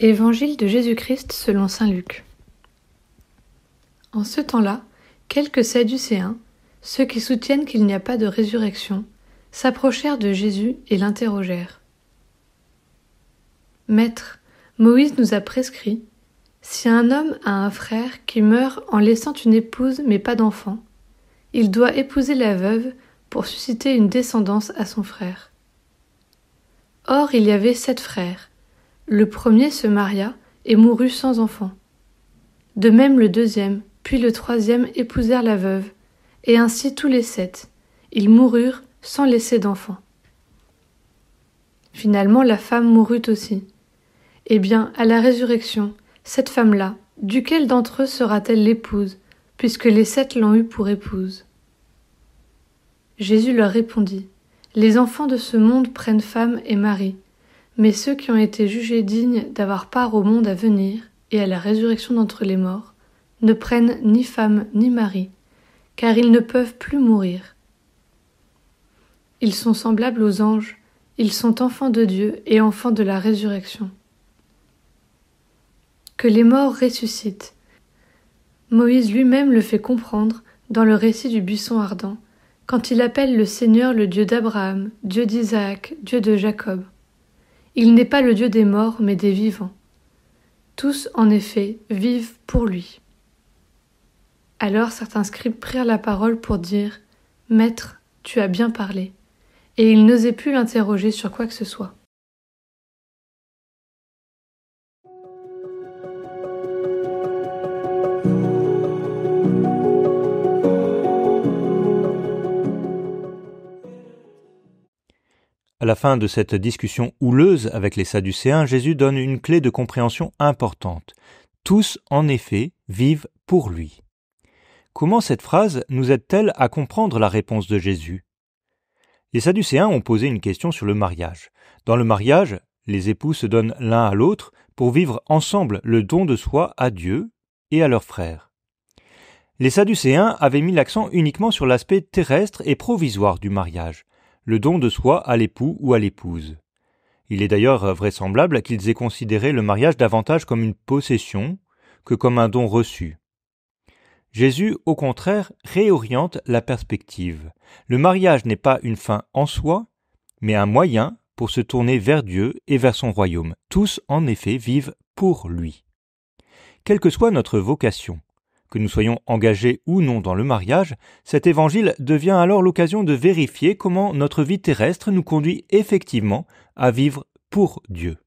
Évangile de Jésus-Christ selon saint Luc. En ce temps-là, quelques Sadducéens, ceux qui soutiennent qu'il n'y a pas de résurrection, s'approchèrent de Jésus et l'interrogèrent. « Maître, Moïse nous a prescrit, si un homme a un frère qui meurt en laissant une épouse mais pas d'enfant, il doit épouser la veuve pour susciter une descendance à son frère. Or il y avait 7 frères. Le premier se maria et mourut sans enfant. De même le deuxième, puis le troisième épousèrent la veuve, et ainsi tous les 7. Ils moururent sans laisser d'enfant. Finalement la femme mourut aussi. Eh bien, à la résurrection, cette femme-là, duquel d'entre eux sera-t-elle l'épouse, puisque les 7 l'ont eue pour épouse ? Jésus leur répondit, « Les enfants de ce monde prennent femme et mari, mais ceux qui ont été jugés dignes d'avoir part au monde à venir et à la résurrection d'entre les morts ne prennent ni femme ni mari, car ils ne peuvent plus mourir. Ils sont semblables aux anges, ils sont enfants de Dieu et enfants de la résurrection. Que les morts ressuscitent. Moïse lui-même le fait comprendre dans le récit du buisson ardent, quand il appelle le Seigneur le Dieu d'Abraham, Dieu d'Isaac, Dieu de Jacob. Il n'est pas le Dieu des morts, mais des vivants. Tous, en effet, vivent pour lui. » Alors certains scribes prirent la parole pour dire « Maître, tu as bien parlé », et ils n'osaient plus l'interroger sur quoi que ce soit. À la fin de cette discussion houleuse avec les Sadducéens, Jésus donne une clé de compréhension importante. Tous, en effet, vivent pour lui. Comment cette phrase nous aide-t-elle à comprendre la réponse de Jésus ? Les Sadducéens ont posé une question sur le mariage. Dans le mariage, les époux se donnent l'un à l'autre pour vivre ensemble le don de soi à Dieu et à leurs frères. Les Sadducéens avaient mis l'accent uniquement sur l'aspect terrestre et provisoire du mariage, le don de soi à l'époux ou à l'épouse. Il est d'ailleurs vraisemblable qu'ils aient considéré le mariage davantage comme une possession que comme un don reçu. Jésus, au contraire, réoriente la perspective. Le mariage n'est pas une fin en soi, mais un moyen pour se tourner vers Dieu et vers son royaume. Tous, en effet, vivent pour lui. Quelle que soit notre vocation, que nous soyons engagés ou non dans le mariage, cet évangile devient alors l'occasion de vérifier comment notre vie terrestre nous conduit effectivement à vivre pour Dieu.